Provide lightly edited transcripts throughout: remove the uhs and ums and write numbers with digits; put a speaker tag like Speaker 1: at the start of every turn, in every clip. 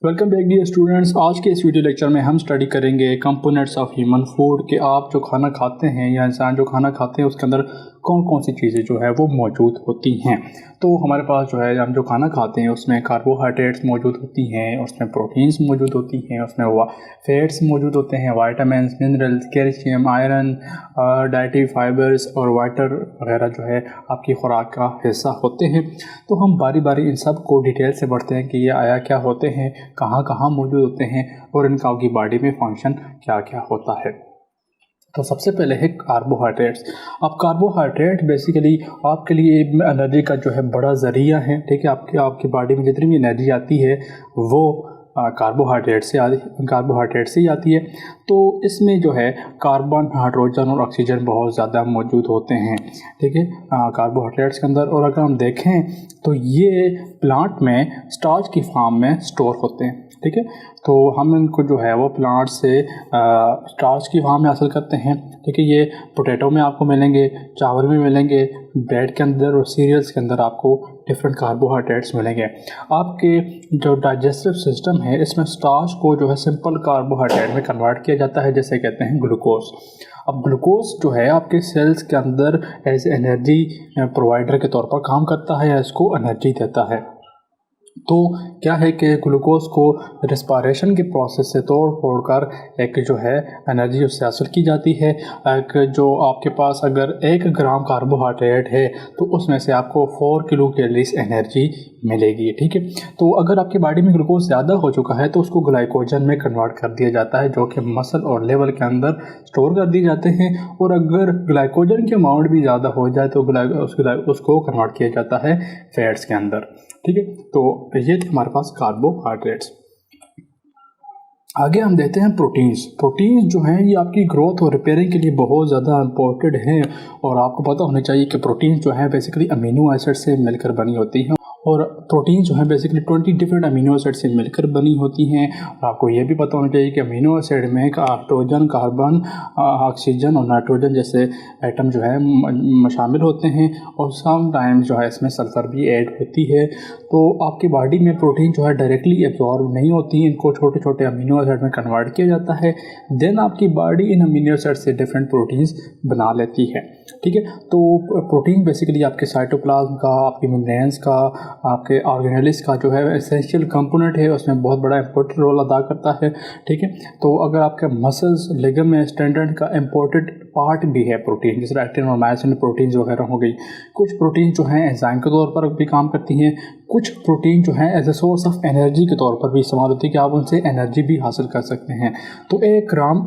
Speaker 1: Welcome back dear students. आज के इस वीडियो लेक्चर में हम स्टडी करेंगे कंपोनेंट्स ऑफ ह्यूमन फूड कि आप जो खाना खाते हैं या इंसान जो खाना खाते हैं उसके अंदर कौन कौन सी चीज़ें जो है वो मौजूद होती हैं। तो हमारे पास जो है हम जो खाना खाते हैं उसमें कार्बोहाइड्रेट्स मौजूद होती हैं, उसमें प्रोटीन्स मौजूद होती हैं, उसमें फैट्स मौजूद होते हैं, vitamin, minerals, calcium, iron, dietary fibres और वाटर वगैरह जो है आपकी खुराक का हिस्सा होते हैं। तो हम बारी बारी इन सब को डिटेल से बढ़ते हैं कि ये आया क्या होते हैं, कहाँ कहाँ मौजूद होते हैं और इनका आपकी बॉडी में फंक्शन क्या क्या होता है। तो सबसे पहले है कार्बोहाइड्रेट्स। अब कार्बोहाइड्रेट बेसिकली आपके लिए एनर्जी का जो है बड़ा ज़रिया है, ठीक है। आपकी बॉडी में जितनी भी एनर्जी आती है वो कार्बोहाइड्रेट से ही आती है। तो इसमें जो है कार्बन, हाइड्रोजन और ऑक्सीजन बहुत ज़्यादा मौजूद होते हैं, ठीक है, कार्बोहाइड्रेट्स के अंदर। और अगर हम देखें तो ये प्लांट में स्टार्च की फॉर्म में स्टोर होते हैं, ठीक है। तो हम इनको जो है वो प्लांट से स्टार्च की फॉर्म में हासिल करते हैं, ठीक है। ये पोटैटो में आपको मिलेंगे, चावल में मिलेंगे, ब्रेड के अंदर और सीरियल्स के अंदर आपको डिफरेंट कार्बोहाइड्रेट्स मिलेंगे। आपके जो डाइजेस्टिव सिस्टम है इसमें स्टार्च को जो है सिंपल कार्बोहाइड्रेट में कन्वर्ट किया जाता है, जैसे कहते हैं ग्लूकोज। अब ग्लूकोज जो है आपके सेल्स के अंदर एज एनर्जी प्रोवाइडर के तौर पर काम करता है या इसको एनर्जी देता है। तो क्या है कि ग्लूकोज को रेस्पिरेशन के प्रोसेस से तोड़ कर एक जो है एनर्जी उससे हासिल की जाती है। एक जो आपके पास अगर 1 ग्राम कार्बोहाइड्रेट है तो उसमें से आपको 4 किलो कैलोरीज एनर्जी मिलेगी, ठीक है। तो अगर आपकी बॉडी में ग्लूकोज ज़्यादा हो चुका है तो उसको ग्लाइकोजन में कन्वर्ट कर दिया जाता है, जो कि मसल और लेवल के अंदर स्टोर कर दिए जाते हैं। और अगर ग्लाइकोजन की अमाउंट भी ज़्यादा हो जाए तो उसको कन्वर्ट किया जाता है फैट्स के अंदर, ठीक है। तो ये थे हमारे पास कार्बोहाइड्रेट्स। आगे हम देखते हैं प्रोटीन्स जो हैं ये आपकी ग्रोथ और रिपेयरिंग के लिए बहुत ज़्यादा इम्पोर्टेंट हैं। और आपको पता होना चाहिए कि प्रोटीन जो है बेसिकली अमीनो एसिड से मिलकर बनी होती हैं। और प्रोटीन जो है बेसिकली 20 डिफरेंट अमीनो एसिड से मिलकर बनी होती हैं। और आपको ये भी पता होना चाहिए कि अमीनो एसिड में हाइड्रोजन, कार्बन, ऑक्सीजन और नाइट्रोजन जैसे एटम जो है शामिल होते हैं। और सम टाइम जो है इसमें सल्फ़र भी ऐड होती है। तो आपकी बॉडी में प्रोटीन जो है डायरेक्टली एब्जॉर्ब नहीं होती हैं, इनको छोटे छोटे अमीनो एसिड में कन्वर्ट किया जाता है। देन आपकी बॉडी इन अमीनो एसिड से डिफरेंट प्रोटीन्स बना लेती है, ठीक है। तो प्रोटीन बेसिकली आपके साइटोप्लाज्म का, आपकी मेम्ब्रेन्स का, आपके ऑर्गेनेल्स का जो है एसेंशियल कंपोनेंट है, उसमें बहुत बड़ा इंपॉर्टेंट रोल अदा करता है, ठीक है। तो अगर आपके मसल्स, लिगामेंट्स, टेंडन का इंपॉर्टेंट पार्ट भी है प्रोटीन, जैसे एक्टिन और मायोसिन प्रोटीन्स वगैरह हो गई। कुछ प्रोटीन जो हैं एंजाइम के तौर पर भी काम करती हैं, कुछ प्रोटीन जो हैं as a source of energy के तौर पर भी इस्तेमाल होती है कि आप उनसे एनर्जी भी हासिल कर सकते हैं। तो 1 ग्राम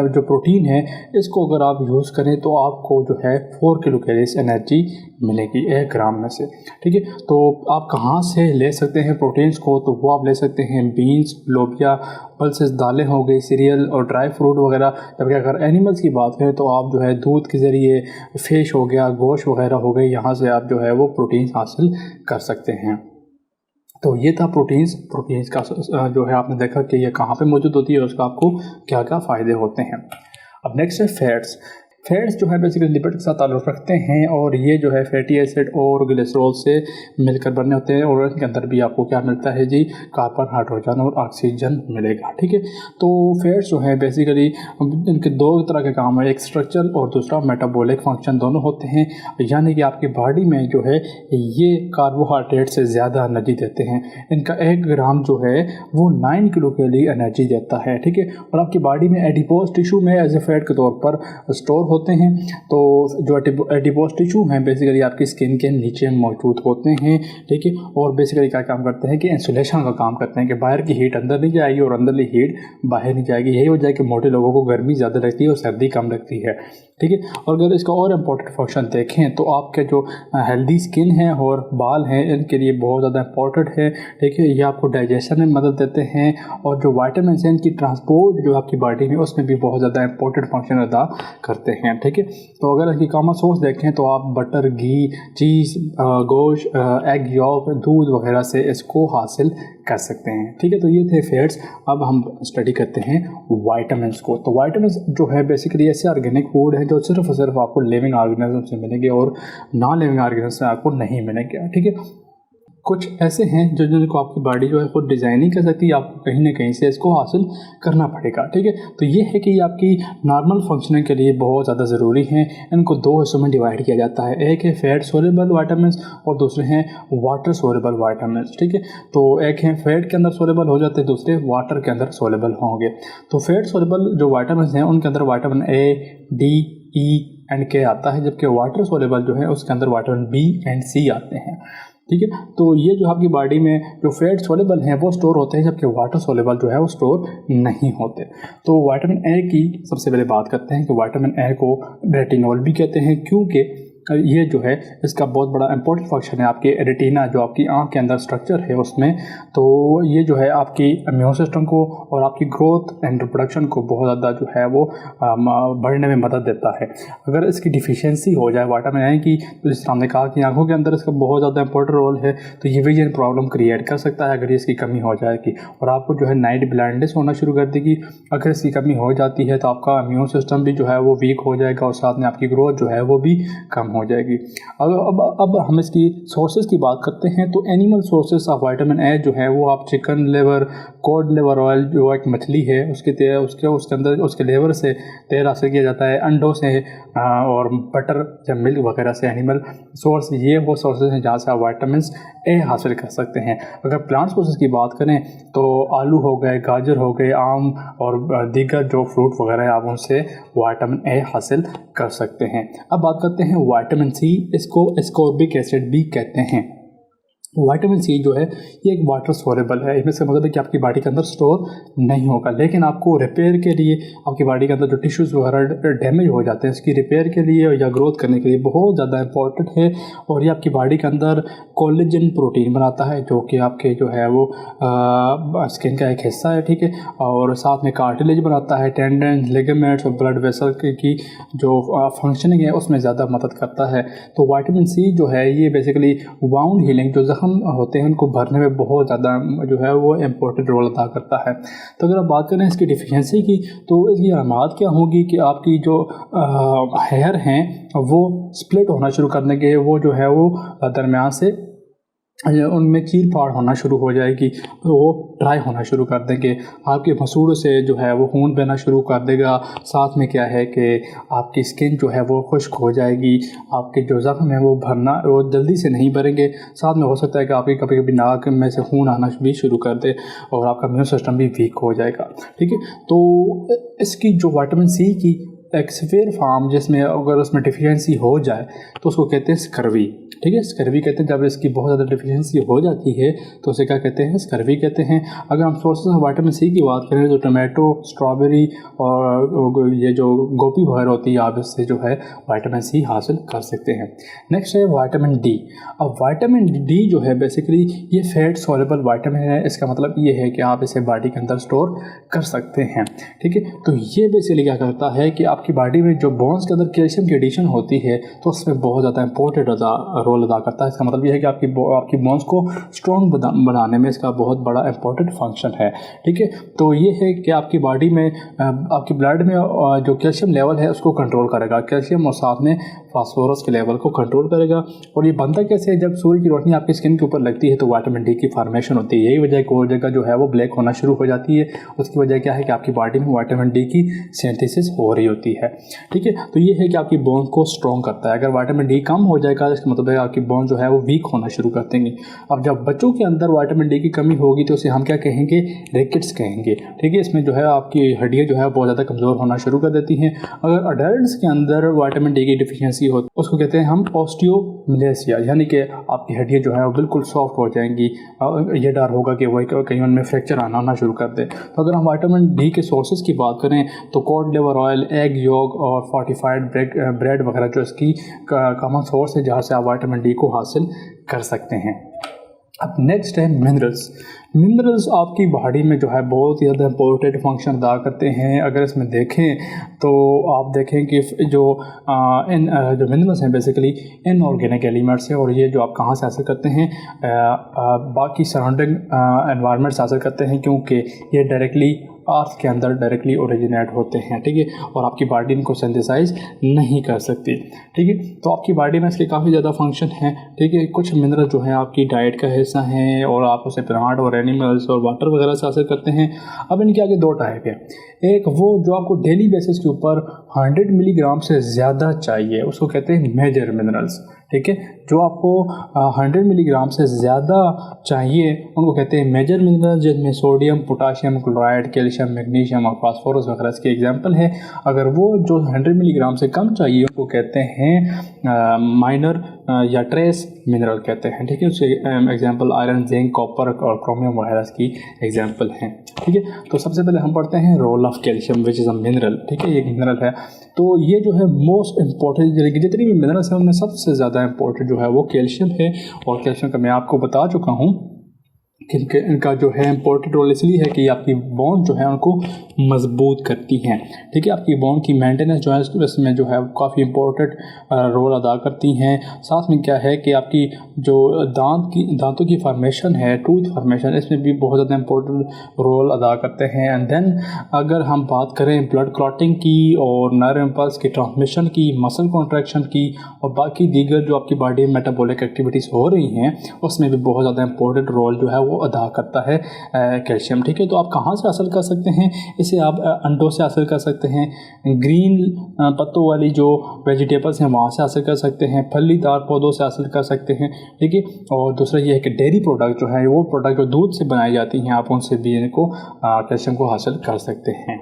Speaker 1: जो प्रोटीन है इसको अगर आप यूज़ करें तो आपको जो है 4 किलो कैलोरीज एनर्जी मिलेगी 1 ग्राम में से, ठीक है। तो आप कहाँ से ले सकते हैं प्रोटीन्स को, तो वो आप ले सकते हैं बीन्स, लोबिया, पल्सेस, दालें हो गई, सीरियल और ड्राई फ्रूट वगैरह। जबकि अगर एनिमल्स की बात करें तो आप जो है दूध के ज़रिए, फिश हो गया, गोश्त वगैरह हो गई, यहाँ से आप जो है वो प्रोटीन हासिल कर सकते हैं। तो ये था प्रोटीन्स का जो है आपने देखा कि ये कहाँ पे मौजूद होती है और उसका आपको क्या क्या फ़ायदे होते हैं। अब नेक्स्ट है फैट्स जो है बेसिकली लिपिड के साथ ताल्लुक़ रखते हैं और ये जो है फैटी एसिड और ग्लिसरॉल से मिलकर बने होते हैं। और इनके अंदर भी आपको क्या मिलता है जी, कार्बन, हाइड्रोजन और ऑक्सीजन मिलेगा, ठीक है। तो फैट्स जो है बेसिकली इनके 2 तरह के काम है, एक स्ट्रक्चरल और दूसरा मेटाबॉलिक फंक्शन दोनों होते हैं। यानी कि आपकी बॉडी में जो है ये कार्बोहाइड्रेट से ज़्यादा एनर्जी देते हैं। इनका 1 ग्राम जो है वो 9 किलो कैलोरी एनर्जी देता है, ठीक है। और आपकी बॉडी में एडिपोज टिश्यू में एज ए फैट के तौर पर स्टोर होते हैं। तो जो एडिपोज टिश्यू हैं बेसिकली आपकी स्किन के नीचे मौजूद होते हैं, ठीक है। और बेसिकली क्या काम करते हैं कि इंसुलेशन का काम करते हैं कि बाहर की हीट अंदर नहीं जाएगी और अंदर की हीट बाहर नहीं जाएगी। यही वजह है कि मोटे लोगों को गर्मी ज़्यादा लगती है और सर्दी कम लगती है, ठीक है। और अगर इसका और इम्पोर्टेंट फंक्शन देखें तो आपके जो हेल्दी स्किन है और बाल हैं इनके लिए बहुत ज़्यादा इंपॉर्टेंट है, ठीक है। ये आपको डाइजेशन में मदद देते हैं और जो वाइटामिन हैं इनकी ट्रांसपोर्ट जो आपकी बॉडी में उसमें भी बहुत ज़्यादा इंपॉर्टेंट फंक्शन अदा करते हैं, ठीक है। तो अगर इसकी कॉमन सोर्स देखें तो आप बटर, घी, चीज़, गोश्त, एग यॉक, दूध वगैरह से इसको हासिल कर सकते हैं, ठीक है। तो ये थे फैट्स। अब हम स्टडी करते हैं वाइटामिन्स को। तो वाइटामिन्स जो है बेसिकली ऐसे ऑर्गेनिक फूड है जो सिर्फ और सिर्फ आपको लिविंग ऑर्गेनिज्म से मिलेंगे और नॉन लिविंग ऑर्गेनिज्म से आपको नहीं मिलेंगे, ठीक है। कुछ ऐसे हैं जिनको आपकी बॉडी जो है खुद डिज़ाइन नहीं कर सकती, आपको कहीं ना कहीं से इसको हासिल करना पड़ेगा, ठीक है। तो ये है कि ये आपकी नॉर्मल फंक्शनिंग के लिए बहुत ज़्यादा ज़रूरी हैं। इनको दो हिस्सों में डिवाइड किया जाता है, एक है फैट सोलेबल वाइटामिन्स और दूसरे हैं वाटर सोलेबल वाइटामिन्स, ठीक है। तो एक है फैट के अंदर सोलेबल हो जाते हैं, दूसरे वाटर के अंदर सोलेबल होंगे। तो फैट सोलेबल जो वाइटामिन्स हैं उनके अंदर vitamin A, D, E and के आता है, जबकि वाटर सोलेबल जो है उसके अंदर वाइटामिन बी एंड सी आते हैं, ठीक है। तो ये जो आपकी बॉडी में जो फैट सोलेबल हैं वो स्टोर होते हैं, जबकि वाटर सोलेबल जो है वो स्टोर नहीं होते। तो विटामिन ए की सबसे पहले बात करते हैं कि विटामिन ए को रेटिनॉल भी कहते हैं, क्योंकि ये जो है इसका बहुत बड़ा इंपॉर्टेंट फंक्शन है आपके रेटिना, जो आपकी आँख के अंदर स्ट्रक्चर है उसमें। तो ये जो है आपकी इम्यून सिस्टम को और आपकी ग्रोथ एंड रिप्रोडक्शन को बहुत ज़्यादा जो है वो बढ़ने में मदद देता है। अगर इसकी डिफिशियंसी हो जाए विटामिन ए की, तो जिस हमने कहा कि आँखों के अंदर इसका बहुत ज़्यादा इंपॉर्टेंट रोल है, तो ये विजन प्रॉब्लम क्रिएट कर सकता है अगर इसकी कमी हो जाएगी, और आपको जो है नाइट ब्लाइंडनेस होना शुरू कर देगी। अगर इसकी कमी हो जाती है तो आपका इम्यून सिस्टम भी जो है वो वीक हो जाएगा और साथ में आपकी ग्रोथ जो है वो भी कम हो जाएगी। अब हम इसकी सोर्सेज की बात करते हैं। तो animal sources of vitamin A जो है वो आप chicken liver, cod liver oil जो एक मछली है उसके अंदर उसके लेवर से तेल हासिल किया जाता है, अंडों से और बटर या मिल्क वगैरह से एनिमल सोर्स, ये वो सोर्सेज हैं जहाँ से आप विटामिन ए हासिल कर सकते हैं। अगर प्लांट सोर्सेज की बात करें तो आलू हो गए, गाजर हो गए, आम और दीगर जो फ्रूट वगैरह है आप उनसे विटामिन ए हासिल कर सकते हैं। अब बात करते हैं विटामिन सी, इसको एस्कॉर्बिक एसिड भी कहते हैं। विटामिन सी जो है ये एक वाटर सोलेबल है, इसमें से मतलब है कि आपकी बॉडी के अंदर स्टोर नहीं होगा, लेकिन आपको रिपेयर के लिए आपकी बॉडी के अंदर जो टिश्यूज़ वगैरह डैमेज हो जाते हैं उसकी रिपेयर के लिए या ग्रोथ करने के लिए बहुत ज़्यादा इंपॉर्टेंट है। और ये आपकी बॉडी के अंदर कोलेजन प्रोटीन बनाता है जो कि आपके जो है वो स्किन का एक हिस्सा है, ठीक है। और साथ में कार्टिलेज बनाता है, टेंडन, लिगामेंट्स और ब्लड वेसल की जो फंक्शनिंग है उसमें ज़्यादा मदद करता है। तो विटामिन सी जो है ये बेसिकली वाउंड हीलिंग जो हम होते हैं उनको भरने में बहुत ज़्यादा जो है वो इम्पोर्टेंट रोल अदा करता है। तो अगर आप बात करें इसकी डिफिशियंसी की, तो इसकी अलामत क्या होगी कि आपकी जो हेयर हैं वो स्प्लिट होना शुरू करने के, वो जो है वो दरमियान से उनमें चीर फाड़ होना शुरू हो जाएगी, वो ड्राई होना शुरू कर देंगे, आपके मसूड़ों से जो है वो खून बहना शुरू कर देगा। साथ में क्या है कि आपकी स्किन जो है वो खुश्क हो जाएगी, आपके जो ज़ख्म है वो भरना वो जल्दी से नहीं भरेंगे। साथ में हो सकता है कि आपकी कभी कभी नाक में से खून आना भी शुरू कर दे और आपका इम्यून सिस्टम भी वीक हो जाएगा, ठीक है। तो इसकी जो विटामिन सी की एक सिवियर फॉर्म जिसमें अगर उसमें डिफिशियंसी हो जाए तो उसको कहते हैं स्कर्वी, ठीक है। स्कर्वी कहते हैं जब इसकी बहुत ज़्यादा डिफिशियंसी हो जाती है तो उसे क्या कहते हैं, स्कर्वी कहते हैं। अगर हम सोर्सेज ऑफ विटामिन सी की बात करें तो टमाटो, स्ट्रॉबेरी और ये जो गोभी वगैरह होती है आप इससे जो है विटामिन सी हासिल कर सकते हैं। नेक्स्ट है विटामिन डी। अब विटामिन डी जो है बेसिकली ये फैट सोलेबल विटामिन है, इसका मतलब ये है कि आप इसे बॉडी के अंदर स्टोर कर सकते हैं, ठीक है। तो ये बेसिकली क्या करता है कि आपकी बॉडी में जो बोन्स के अंदर कैल्शियम की एडिशन होती है तो उसमें बहुत ज़्यादा इंपॉर्टेंट रोल अदा करता है। इसका मतलब ये है कि आपकी बोन्स को स्ट्रॉन्ग बनाने में इसका बहुत बड़ा इंपॉर्टेंट फंक्शन है, ठीक है। तो ये है कि आपकी बॉडी में आपकी ब्लड में जो कैल्शियम लेवल है उसको कंट्रोल करेगा, कैल्शियम और साथ में फास्फोरस के लेवल को कंट्रोल करेगा। और ये बनता कैसे है, जब सूर्य की रोशनी आपकी स्किन के ऊपर लगती है तो विटामिन डी की फॉर्मेशन होती है। यही वजह है कि वो जगह जो है वो ब्लैक होना शुरू हो जाती है। उसकी वजह क्या है कि आपकी बॉडी में विटामिन डी की सिंथेसिस हो रही होती है, ठीक है। तो ये है कि आपकी बोन को स्ट्रॉन्ग करता है। अगर विटामिन डी कम हो जाएगा इसका मतलब है आपकी बोन जो है वो वीक होना शुरू कर देंगी। अब जब बच्चों के अंदर विटामिन डी की कमी होगी तो उसे हम क्या कहेंगे, रिकेट्स कहेंगे, ठीक है। इसमें जो है आपकी हड्डियाँ जो है बहुत ज़्यादा कमज़ोर होना शुरू कर देती हैं। अगर अडल्ट्स के अंदर विटामिन डी की डिफिशियंसी हो उसको कहते हैं हम ऑस्टियोमलेसिया, यानी कि आपकी हड्डियाँ जो है वो बिल्कुल सॉफ्ट हो जाएंगी। ये डर होगा कि वही कहीं उनमें फ्रैक्चर आना शुरू कर दे। तो अगर हम विटामिन डी के सोर्सेज की बात करें तो cod liver oil, egg yolk और फोर्टिफाइड ब्रेड वगैरह जो इसकी कॉमन सोर्स है जहाँ से आप विटामिन डी को हासिल कर सकते हैं। अब नेक्स्ट है मिनरल्स। मिनरल्स आपकी बॉडी में जो है बहुत ही ज़्यादा इंपॉर्टेंट फंक्शन अदा करते हैं। अगर इसमें देखें तो आप देखें कि जो मिनरल्स हैं बेसिकली इनऑर्गेनिक एलिमेंट्स हैं, और ये जो आप कहाँ से हासिल करते हैं, बाकी सराउंडिंग एनवायरनमेंट से हासिल करते हैं, क्योंकि ये डायरेक्टली अर्थ के अंदर डायरेक्टली ओरिजिनेट होते हैं, ठीक है, और आपकी बॉडी इनको सिंथेसाइज नहीं कर सकती, ठीक है। तो आपकी बॉडी में इसके काफ़ी ज़्यादा फंक्शन हैं, ठीक है। कुछ मिनरल जो है आपकी डाइट का हिस्सा हैं और आप उसे प्लांट और एनिमल्स और वाटर वगैरह से हासिल करते हैं। अब इनके आगे दो टाइप है, एक वो जो आपको डेली बेसिस के ऊपर 100 मिलीग्राम से ज़्यादा चाहिए, उसको कहते हैं मेजर मिनरल्स, ठीक है। जो आपको 100 मिलीग्राम से ज़्यादा चाहिए उनको कहते हैं मेजर मिनरल, जिसमें sodium, potassium chloride, calcium, magnesium और फास्फोरस वगैरह इसके एग्जांपल है। अगर वो जो 100 मिलीग्राम से कम चाहिए उनको कहते हैं माइनर या ट्रेस मिनरल कहते हैं, ठीक है। उसके एग्जांपल आयरन, जिंक, कॉपर और क्रोमियम वगैरह की एग्जांपल हैं, ठीक है। तो सबसे पहले हम पढ़ते हैं role of calcium which is a mineral, ठीक है, ये एक मिनरल है। तो ये जो है मोस्ट इम्पॉर्टेंट, जितनी भी मिनरल्स हैं उनमें सबसे ज़्यादा इम्पोर्टेंट जो है वो कैल्शियम है, और कैल्शियम का मैं आपको बता चुका हूँ कि इनका जो है इम्पोर्टेंट रोल इसलिए है कि आपकी बोन जो है उनको मजबूत करती हैं, ठीक है। आपकी बोन की मेंटेनेंस जो है इसमें जो है काफ़ी इम्पोर्टेंट रोल अदा करती हैं। साथ में क्या है कि आपकी जो दांतों की फॉर्मेशन है, टूथ फॉर्मेशन, इसमें भी बहुत ज़्यादा इम्पोर्टेंट रोल अदा करते हैं। एंड देन अगर हम बात करें ब्लड क्लॉटिंग की और नर्व इम्पल्स की ट्रांसमिशन की, मसल कॉन्ट्रैक्शन की और बाकी दीगर जो आपकी बॉडी में मेटाबॉलिक एक्टिविटीज़ हो रही हैं, उसमें भी बहुत ज़्यादा इंपॉर्टेंट रोल जो है वो अदा करता है कैल्शियम, ठीक है। तो आप कहाँ से हासिल कर सकते हैं इसे? आप अंडों से हासिल कर सकते हैं, ग्रीन पत्तों वाली जो वेजिटेबल्स हैं वहाँ से हासिल कर सकते हैं, फलीदार पौधों से हासिल कर सकते हैं, ठीक है। और दूसरा ये है कि डेयरी प्रोडक्ट जो है, वो प्रोडक्ट जो दूध से बनाई जाती हैं, आप उनसे भी इनको कैल्शियम को हासिल कर सकते हैं।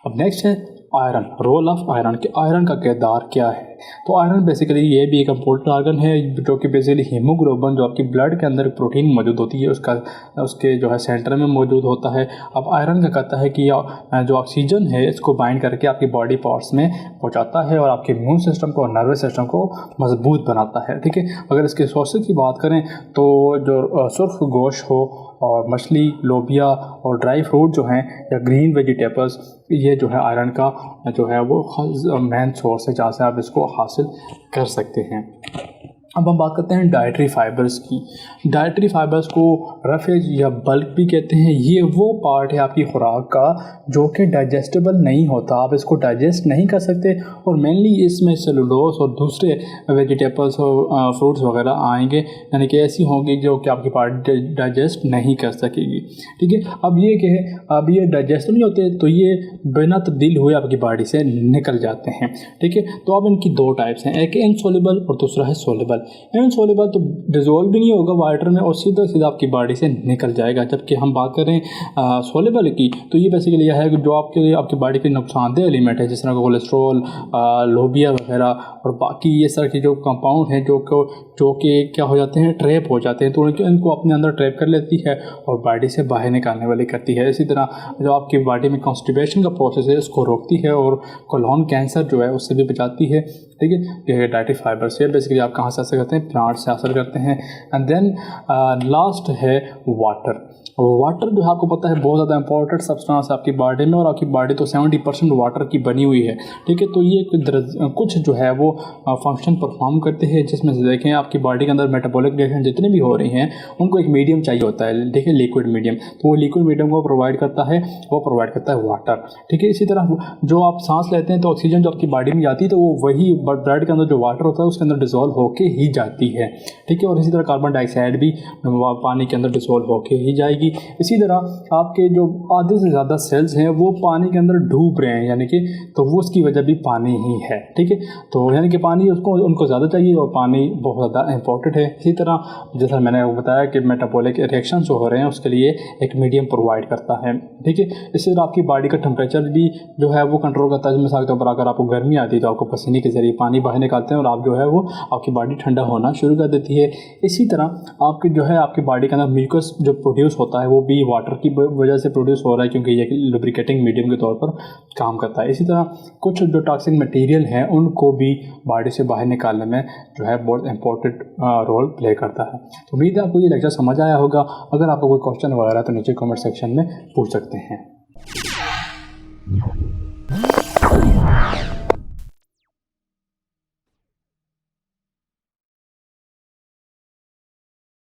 Speaker 1: अब नेक्स्ट है आयरन, रोल ऑफ आयरन, कि आयरन का किरदार क्या है। तो आयरन बेसिकली ये भी एक इम्पोर्टेंट आर्गन है जो कि बेसिकली हीमोग्लोबिन जो आपकी ब्लड के अंदर प्रोटीन मौजूद होती है उसके जो है सेंटर में मौजूद होता है। अब आयरन क्या करता है कि जो ऑक्सीजन है इसको बाइंड करके आपकी बॉडी पार्ट्स में पहुंचाता है और आपके इम्यून सिस्टम को और नर्वस सिस्टम को मजबूत बनाता है, ठीक है। अगर इसके सोर्सेज की बात करें तो जो सुर्ख गोश्त हो और मछली, लोबिया और ड्राई फ्रूट जो हैं या ग्रीन वेजिटेबल्स, ये जो है आयरन का जो है वो मेन सोर्स है जहाँ से आप इसको हासिल कर सकते हैं। अब हम बात करते हैं डाइटरी फाइबर्स की। डाइटरी फाइबर्स को रफेज या बल्क भी कहते हैं। ये वो पार्ट है आपकी खुराक का जो कि डाइजेस्टेबल नहीं होता, आप इसको डाइजेस्ट नहीं कर सकते, और मेनली इसमें सेलुलोज और दूसरे वेजिटेबल्स और फ्रूट्स वगैरह आएंगे, यानी कि ऐसी होंगी जो कि आपकी बॉडी डाइजेस्ट नहीं कर सकेगी, ठीक है। अब ये कि अब ये डाइजेस्ट नहीं होते तो ये बिना तब्दील हुए आपकी बॉडी से निकल जाते हैं, ठीक है। तो अब इनकी दो टाइप्स हैं, एक इनसोल्युबल और दूसरा है सोल्युबल। इनसोल्युबल तो डिजोल्व भी नहीं होगा वाटर में और सीधा सीधा आपकी बॉडी से निकल जाएगा, जबकि हम बात करें सोल्युबल की तो ये बेसिकली यह है कि जो आपके लिए आपकी बॉडी के नुकसानदेह एलिमेंट है, जिस तरह का कोलेस्ट्रॉल, लोबिया वगैरह और बाकी ये तरह के जो कंपाउंड हैं जो कि क्या हो जाते हैं, ट्रैप हो जाते हैं, तो इनको अपने अंदर ट्रैप कर लेती है और बॉडी से बाहर निकालने वाली करती है। इसी तरह जो आपकी बॉडी में कॉन्स्टिपेशन का प्रोसेस है उसको रोकती है और कोलोन कैंसर जो है उससे भी बचाती है, ठीक है। ये डाइटरी फाइबर से बेसिकली आप कहाँ से हासिल करते हैं, प्लांट से हासिल करते हैं। एंड देन लास्ट है वाटर। वाटर जो है आपको पता है बहुत ज़्यादा इंपॉर्टेंट सब्सटेंस है आपकी बॉडी में, और आपकी बॉडी तो 70% वाटर की बनी हुई है, ठीक है। तो ये कुछ जो है वो फंक्शन परफॉर्म करते हैं, जिसमें से देखें आपकी बॉडी के अंदर मेटाबॉलिक रिएक्शन जितने भी हो रही हैं उनको एक मीडियम चाहिए होता है, देखिए लिक्विड मीडियम, तो वो लिक्विड मीडियम को प्रोवाइड करता है वाटर, ठीक है। इसी तरह जो आप सांस लेते हैं तो ऑक्सीजन जो आपकी बॉडी में जाती है तो वो वही ब्लड के अंदर जो वाटर होता है उसके अंदर डिसॉल्व होके ही जाती है, ठीक है। और इसी तरह कार्बन डाइऑक्साइड भी पानी के अंदर डिसॉल्व होके ही जाएगी। इसी तरह आपके जो आधे से ज़्यादा सेल्स हैं वो पानी के अंदर डूब रहे हैं, यानी कि तो वो उसकी वजह भी पानी ही है, ठीक है। तो यानी कि पानी उनको ज़्यादा चाहिए और पानी बहुत ज़्यादा इंपॉर्टेंट है। इसी तरह जैसा मैंने बताया कि मेटाबॉलिक रिएक्शन जो हो रहे हैं उसके लिए एक मीडियम प्रोवाइड करता है, ठीक है। इसी तरह आपकी बॉडी का टेम्परेचर भी जो है वो कंट्रोल करता है। मिसाल के ऊपर अगर आपको गर्मी आती है तो आपको पसीने के जरिए पानी बाहर निकालते हैं और आप जो है वो आपकी बॉडी ठंडी ठंडा होना शुरू कर देती है। इसी तरह आपकी जो है आपकी बॉडी के अंदर म्यूकस जो प्रोड्यूस होता है वो भी वाटर की वजह से प्रोड्यूस हो रहा है, क्योंकि ये लुब्रिकेटिंग मीडियम के तौर पर काम करता है। इसी तरह कुछ जो टॉक्सिक मटेरियल हैं उनको भी बॉडी से बाहर निकालने में जो है बहुत इंपॉर्टेंट रोल प्ले करता है। तो उम्मीद है आपको ये लेक्चर समझ आया होगा। अगर आपको कोई क्वेश्चन वगैरह तो नीचे कमेंट सेक्शन में पूछ सकते हैं।